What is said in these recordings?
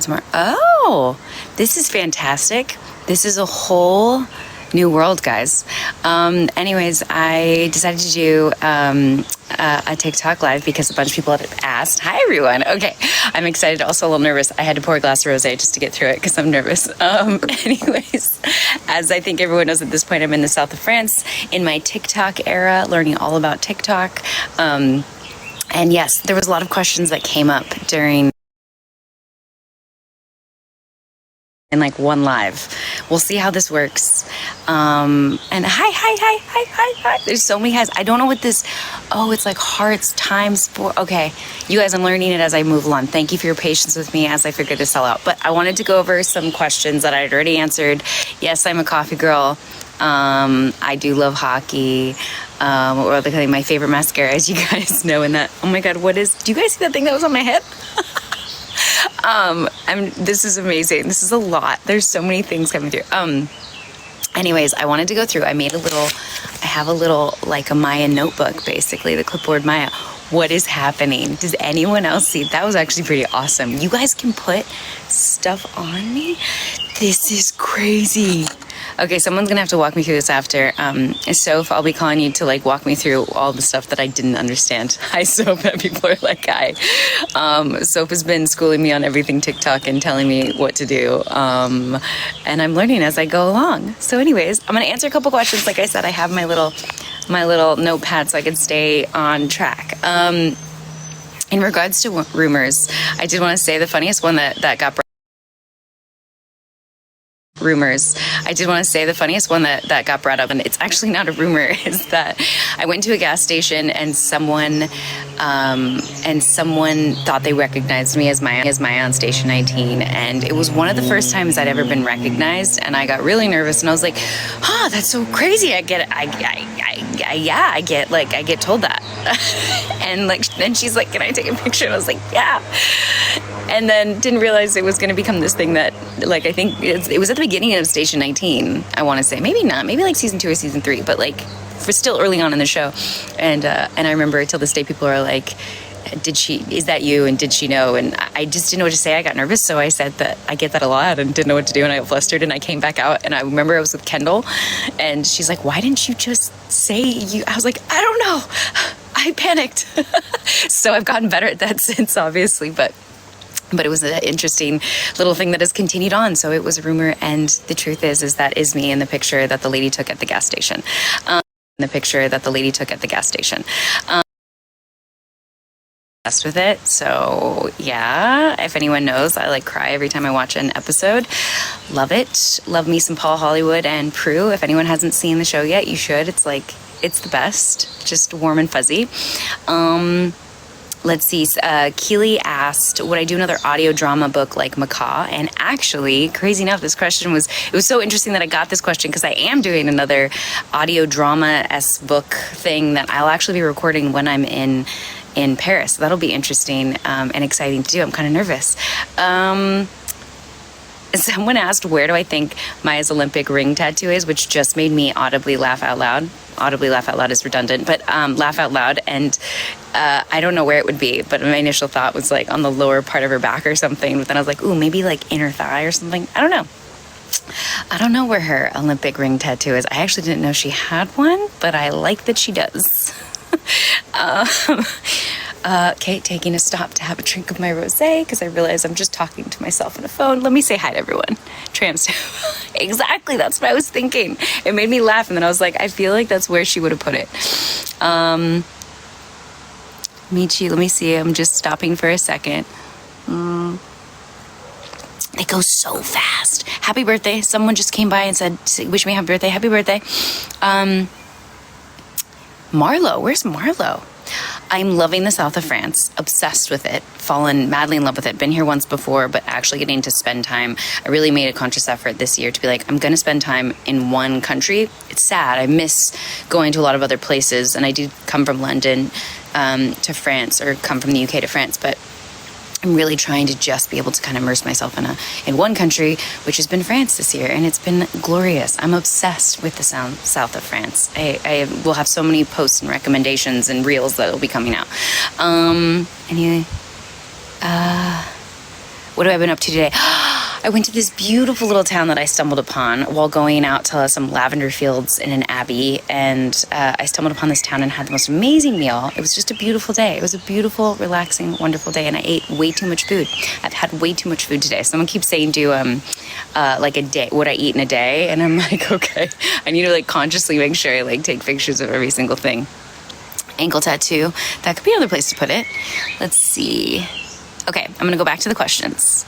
performance tomorrow. Oh, this is fantastic. This is a whole new world, guys. Anyways, I decided to do a TikTok live because a bunch of people had asked. Hi, everyone. Okay, I'm excited. Also a little nervous. I had to pour a glass of rosé just to get through it because I'm nervous. Anyways, as I think everyone knows at this point, I'm in the south of France in my TikTok era, learning all about TikTok. And yes, there was a lot of questions that came up during in like one live. We'll see how this works. And hi. There's so many highs. I don't know what this, it's like hearts times 4. Okay, you guys, I'm learning it as I move along. Thank you for your patience with me as I figure this all out. But I wanted to go over some questions that I had already answered. Yes, I'm a coffee girl. I do love hockey. Or like my favorite mascara, as you guys know, and that, oh my God, do you guys see that thing that was on my head? This is amazing. This is a lot. There's so many things coming through. Anyways, I wanted to go through. I have a little, like a Maya notebook, basically, the clipboard Maya. What is happening? Does anyone else see? That was actually pretty awesome. You guys can put stuff on me. This is crazy. Okay, someone's gonna have to walk me through this after. Soph, I'll be calling you to like walk me through all the stuff that I didn't understand. Hi, Soph. People are like, hi. Soph has been schooling me on everything TikTok and telling me what to do. And I'm learning as I go along. So anyways, I'm gonna answer a couple questions. Like I said, I have my little notepad so I can stay on track. In regards to rumors, I did want to say the funniest one that got brought up, and it's actually not a rumor, is that I went to a gas station and someone thought they recognized me as Maya on station 19, and it was one of the first times I'd ever been recognized, and I got really nervous, and I was like, that's so crazy. I get told that. And then she's like, can I take a picture? And I was like, yeah. And then didn't realize it was going to become this thing that, like, I think it was at the beginning of Station 19, I want to say. Maybe not. Maybe like season 2 or season 3, but like for still early on in the show. And I remember till this day people are like, is that you? And did she know? And I just didn't know what to say. I got nervous. So I said that I get that a lot and didn't know what to do. And I got flustered and I came back out. And I remember I was with Kendall and she's like, why didn't you just say you? I was like, I don't know. I panicked. So I've gotten better at that since, obviously. But it was an interesting little thing that has continued on. So it was a rumor. And the truth is that is me in the picture that the lady took at the gas station. With it. So yeah, if anyone knows, I like cry every time I watch an episode. Love it. Love me some Paul Hollywood and Prue. If anyone hasn't seen the show yet, you should. It's the best. Just warm and fuzzy. Let's see. Keely asked, would I do another audio drama book like Macaw? And actually, crazy enough, it was so interesting that I got this question because I am doing another audio drama-esque book thing that I'll actually be recording when I'm in Paris. So that'll be interesting and exciting to do. I'm kind of nervous. Someone asked, where do I think Maya's Olympic ring tattoo is, which just made me audibly laugh out loud. Audibly laugh out loud is redundant, but laugh out loud. And I don't know where it would be, but my initial thought was like on the lower part of her back or something. But then I was like, ooh, maybe like inner thigh or something. I don't know. I don't know where her Olympic ring tattoo is. I actually didn't know she had one, but I like that she does. Kate taking a stop to have a drink of my rosé because I realize I'm just talking to myself on a phone. Let me say hi to everyone. Trams. Exactly, that's what I was thinking. It made me laugh, and then I was like, I feel like that's where she would have put it. Michi, let me see. I'm just stopping for a second. It goes so fast. Happy birthday. Someone just came by and said, wish me happy birthday. Happy birthday. Marlo, where's Marlo? I'm loving the south of France, obsessed with it, fallen madly in love with it, been here once before, but actually getting to spend time. I really made a conscious effort this year to be like, I'm going to spend time in one country. It's sad. I miss going to a lot of other places, and I do come from London to France, or come from the UK to France, but I'm really trying to just be able to kind of immerse myself in one country, which has been France this year, and it's been glorious. I'm obsessed with the south of France. I will have so many posts and recommendations and reels that will be coming out. Anyway, What have I been up to today? I went to this beautiful little town that I stumbled upon while going out to some lavender fields in an abbey. And I stumbled upon this town and had the most amazing meal. It was just a beautiful day. It was a beautiful, relaxing, wonderful day. And I ate way too much food. I've had way too much food today. Someone keeps saying, do like a day, what I eat in a day. And I'm like, okay, I need to like consciously make sure I like take pictures of every single thing. Ankle tattoo. That could be another place to put it. Let's see. Okay, I'm going to go back to the questions.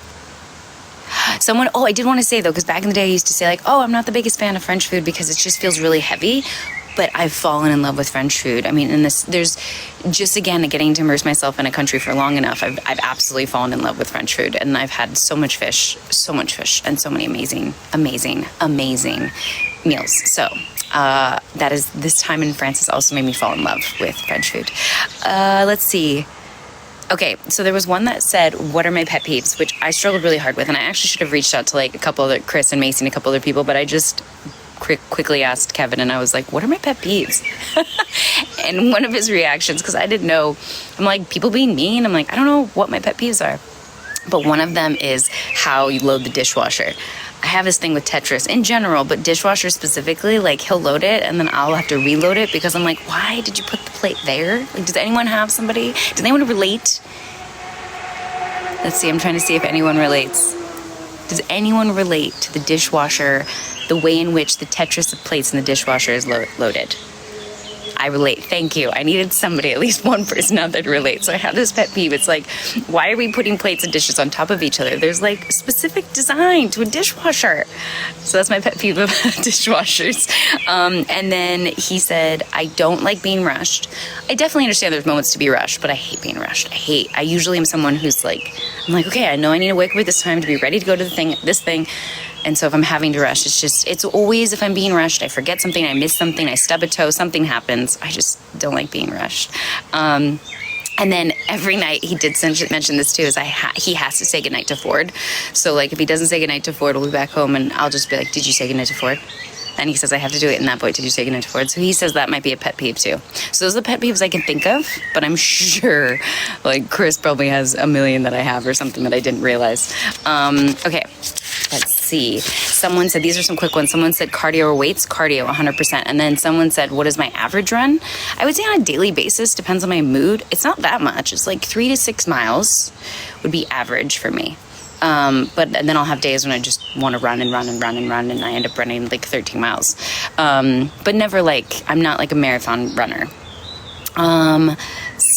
I did want to say though, because back in the day I used to say like, oh, I'm not the biggest fan of French food because it just feels really heavy. But I've fallen in love with French food. I mean, there's just, again, getting to immerse myself in a country for long enough, I've absolutely fallen in love with French food. And I've had so much fish, and so many amazing, amazing, amazing meals. So that is, this time in France has also made me fall in love with French food. Let's see. Okay, so there was one that said, what are my pet peeves, which I struggled really hard with. And I actually should have reached out to like a couple other, Chris and Macy and a couple other people, but I just quickly asked Kevin and I was like, what are my pet peeves? And one of his reactions, because I didn't know, I'm like, people being mean. I'm like, I don't know what my pet peeves are. But one of them is how you load the dishwasher. I have this thing with Tetris in general, but dishwasher specifically, like he'll load it and then I'll have to reload it because I'm like, why did you put the plate there? Like, does anyone have somebody? Does anyone relate? Let's see, I'm trying to see if anyone relates. Does anyone relate to the dishwasher, the way in which the Tetris of plates in the dishwasher is loaded? I relate. Thank you. I needed somebody, at least one person out there to relate. So I have this pet peeve. It's like, why are we putting plates and dishes on top of each other? There's like specific design to a dishwasher. So that's my pet peeve of dishwashers. And then he said, I don't like being rushed. I definitely understand there's moments to be rushed, but I hate being rushed. I usually am someone who's like, I'm like, okay, I know I need to wake up at this time to be ready to go to this thing. And so if I'm having to rush, it's always, if I'm being rushed, I forget something, I miss something, I stub a toe, something happens. I just don't like being rushed. And then every night he did mention this too, is he has to say goodnight to Ford. So like if he doesn't say goodnight to Ford, we'll be back home and I'll just be like, did you say goodnight to Ford? And he says, I have to do it in that voice. Did you say goodnight to Ford? So he says that might be a pet peeve too. So those are the pet peeves I can think of, but I'm sure like Chris probably has a million that I have or something that I didn't realize. Okay, let's see. Someone said, these are some quick ones. Someone said cardio or weights, cardio 100%. And then someone said, what is my average run? I would say on a daily basis, depends on my mood. It's not that much. It's like 3 to 6 miles would be average for me. But then I'll have days when I just want to run and I end up running like 13 miles. But never like, I'm not like a marathon runner.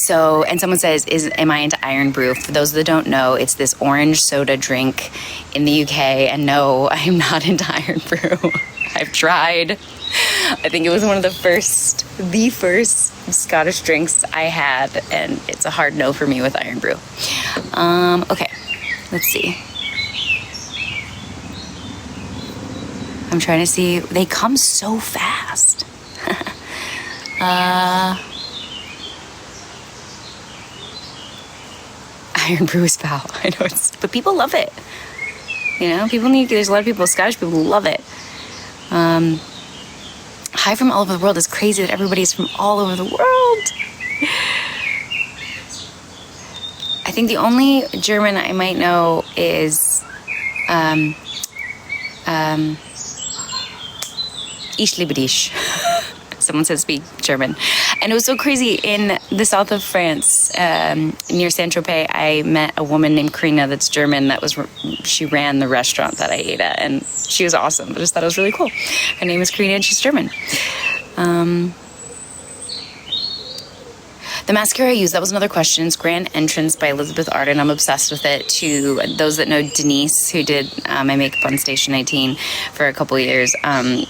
So, and someone says, am I into Iron Brew? For those that don't know, it's this orange soda drink in the UK. And no, I'm not into Iron Brew. I've tried. I think it was one of the first Scottish drinks I had. And it's a hard no for me with Iron Brew. Okay. Let's see. I'm trying to see. They come so fast. Iron Brew is foul. I know but people love it. You know, there's a lot of people, Scottish people love it. Hi from all over the world is crazy that everybody's from all over the world. I think the only German I might know is Ich liebe dich. Someone said speak German. And it was so crazy. In the south of France, near Saint-Tropez, I met a woman named Karina that's German. She ran the restaurant that I ate at. And she was awesome. I just thought it was really cool. Her name is Karina and she's German. The mascara I use, that was another question. It's Grand Entrance by Elizabeth Arden. I'm obsessed with it. To those that know Denise, who did my makeup on Station 19 for a couple of years,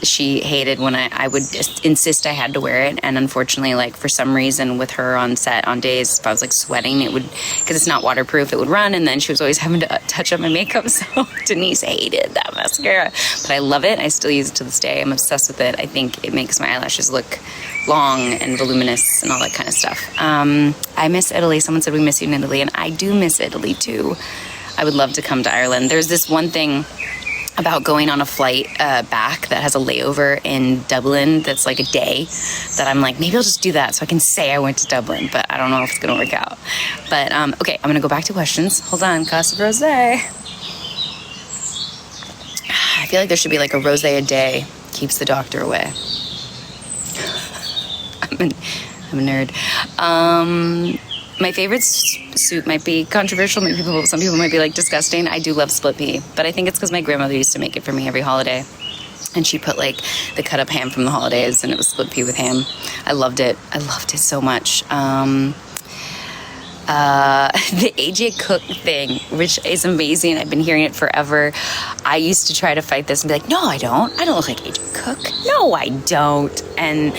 she hated when I would insist I had to wear it. And unfortunately, like for some reason with her on set on days, if I was like sweating, it would, because it's not waterproof, it would run. And then she was always having to touch up my makeup. So Denise hated that mascara. But I love it. I still use it to this day. I'm obsessed with it. I think it makes my eyelashes look long and voluminous and all that kind of stuff. I miss Italy. Someone said we miss you in Italy, and I do miss Italy too. I would love to come to Ireland. There's this one thing about going on a flight back that has a layover in Dublin that's like a day that I'm like, maybe I'll just do that so I can say I went to Dublin, but I don't know if it's gonna work out. But okay, I'm gonna go back to questions. Hold on, Casa Rosé. feel like there should be like a rose a day keeps the doctor away. I'm a nerd. My favorite soup might be controversial. Some people might be like disgusting. I do love split pea, but I think it's because my grandmother used to make it for me every holiday. And she put like the cut up ham from the holidays, and it was split pea with ham. I loved it. I loved it so much. The AJ Cook thing, which is amazing. I've been hearing it forever. I used to try to fight this and be like, no, I don't look like AJ Cook. No, I don't. And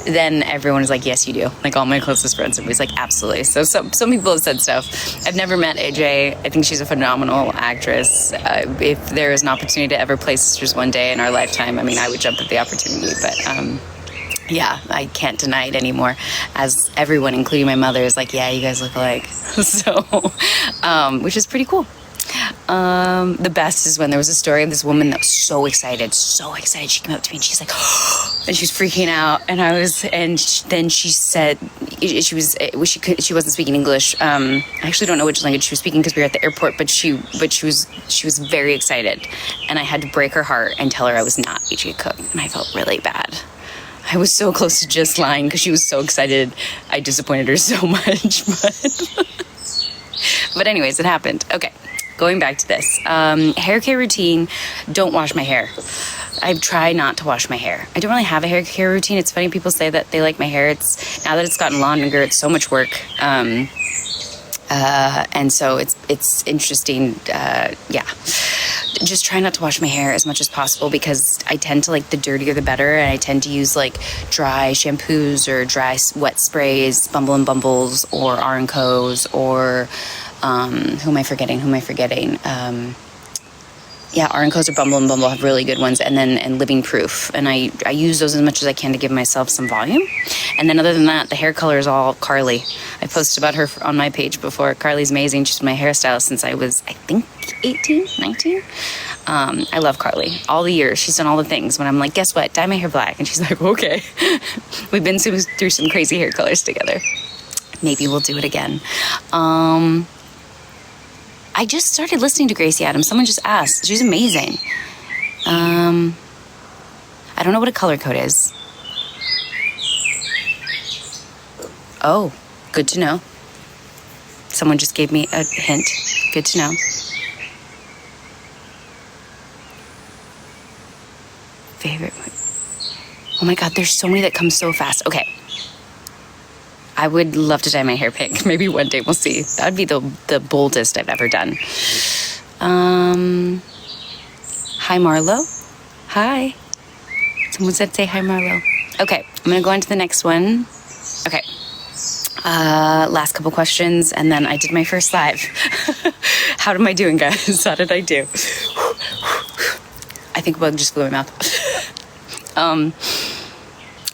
then everyone is like, yes, you do. Like all my closest friends, everybody's like, absolutely. So some people have said stuff. I've never met AJ. I think she's a phenomenal actress. If there is an opportunity to ever play sisters one day in our lifetime, I mean, I would jump at the opportunity. But yeah, I can't deny it anymore. As everyone, including my mother, is like, yeah, you guys look alike. So, which is pretty cool. The best is when there was a story of this woman that was so excited. She came up to me and she's like, and she was freaking out. And then she said, she wasn't speaking English. I actually don't know which language she was speaking because we were at the airport, but she was very excited. And I had to break her heart and tell her I was not AJ Cook. And I felt really bad. I was so close to just lying because she was so excited. I disappointed her so much, but anyways, it happened. Okay. Going back to this, hair care routine, don't wash my hair. I try not to wash my hair. I don't really have a hair care routine. It's funny, people say that they like my hair. Now that it's gotten longer, it's so much work. And so it's interesting. Yeah. Just try not to wash my hair as much as possible because I tend to like the dirtier the better, and I tend to use like dry shampoos or dry wet sprays, Bumble and Bumbles or Arncos or who am I forgetting? Yeah, Arncos or Bumble and Bumble have really good ones, and Living Proof, and I use those as much as I can to give myself some volume. And then other than that, the hair color is all Carly. I posted about her on my page before. Carly's amazing. She's my hairstylist since I was, I think, 18, 19. I love Carly. All the years she's done all the things. When I'm like, guess what? Dye my hair black, and she's like, okay. We've been through some crazy hair colors together. Maybe we'll do it again. I just started listening to Gracie Adams. Someone just asked. She's amazing. I don't know what a color code is. Oh, good to know. Someone just gave me a hint. Good to know. Favorite. Oh my God, there's so many that come so fast. Okay. I would love to dye my hair pink. Maybe one day we'll see. That would be the boldest I've ever done. Hi, Marlo. Hi. Someone said say hi, Marlo. Okay, I'm going to go on to the next one. Okay. Last couple questions, and then I did my first live. How am I doing, guys? How did I do? I think a bug just flew in my mouth.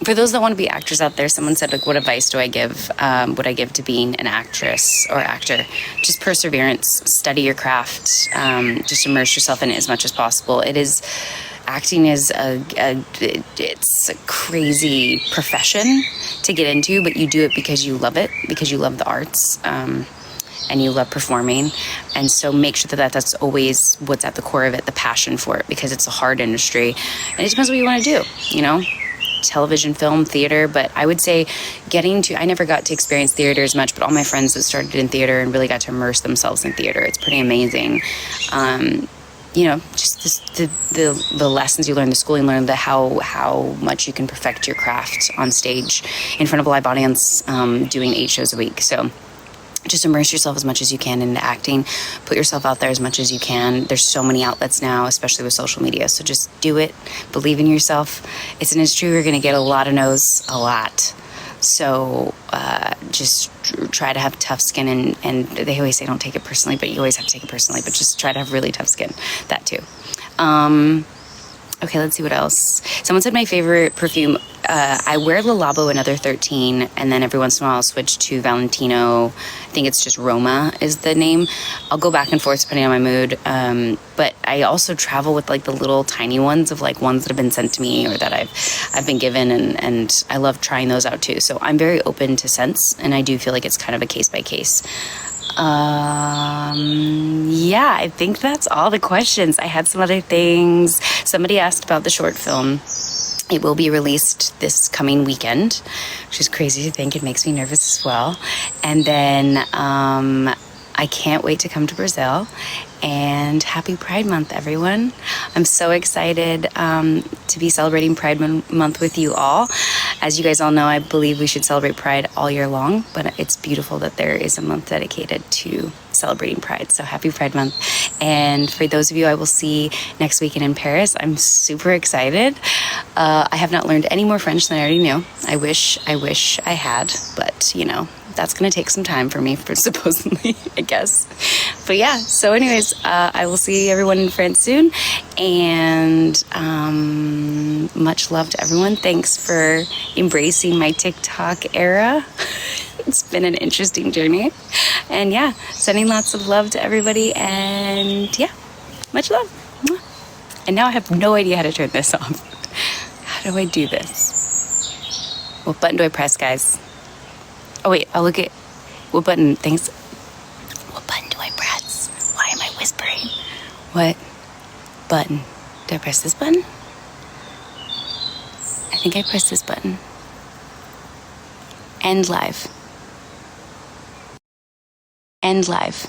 For those that want to be actors out there, someone said, like, what advice do I give? Would I give to being an actress or actor? Just perseverance, study your craft, just immerse yourself in it as much as possible. Acting is it's a crazy profession to get into, but you do it because you love it, because you love the arts, and you love performing. And so make sure that that's always what's at the core of it, the passion for it, because it's a hard industry. And it depends what you want to do, you know? Television, film, theater, but I would say I never got to experience theater as much, but all my friends that started in theater and really got to immerse themselves in theater, it's pretty amazing. You know, just the lessons you learn, the schooling, learn how much you can perfect your craft on stage in front of a live audience, doing 8 shows a week. So just immerse yourself as much as you can into acting. Put yourself out there as much as you can. There's so many outlets now, especially with social media. So just do it. Believe in yourself. It's an industry where you're going to get a lot of no's, a lot. So just try to have tough skin. And they always say don't take it personally, but you always have to take it personally. But just try to have really tough skin. That too. Okay, let's see what else. Someone said my favorite perfume. I wear Le Labo Another 13, and then every once in a while I'll switch to Valentino. I think it's just Roma is the name. I'll go back and forth depending on my mood. But I also travel with like the little tiny ones of like ones that have been sent to me or that I've been given, and I love trying those out too. So I'm very open to scents, and I do feel like it's kind of a case by case. Yeah, I think that's all the questions. I had some other things. Somebody asked about the short film. It will be released this coming weekend, which is crazy to think. It makes me nervous as well. And then I can't wait to come to Brazil. And happy Pride Month, everyone. I'm so excited to be celebrating Pride Month with you all. As you guys all know, I believe we should celebrate Pride all year long, but it's beautiful that there is a month dedicated to celebrating Pride. So happy Pride Month. And for those of you I will see next weekend in Paris, I'm super excited. I have not learned any more French than I already knew. I wish I had, but you know, that's going to take some time for me, for supposedly, I guess. But yeah, so anyways, I will see everyone in France soon. And much love to everyone. Thanks for embracing my TikTok era. It's been an interesting journey. And yeah, sending lots of love to everybody. And yeah, much love. And now I have no idea how to turn this off. How do I do this? What button do I press, guys? Oh wait, I'll look at what button. Thanks. What button do I press? Why am I whispering? What button? Do I press this button? I think I pressed this button. End live. End live.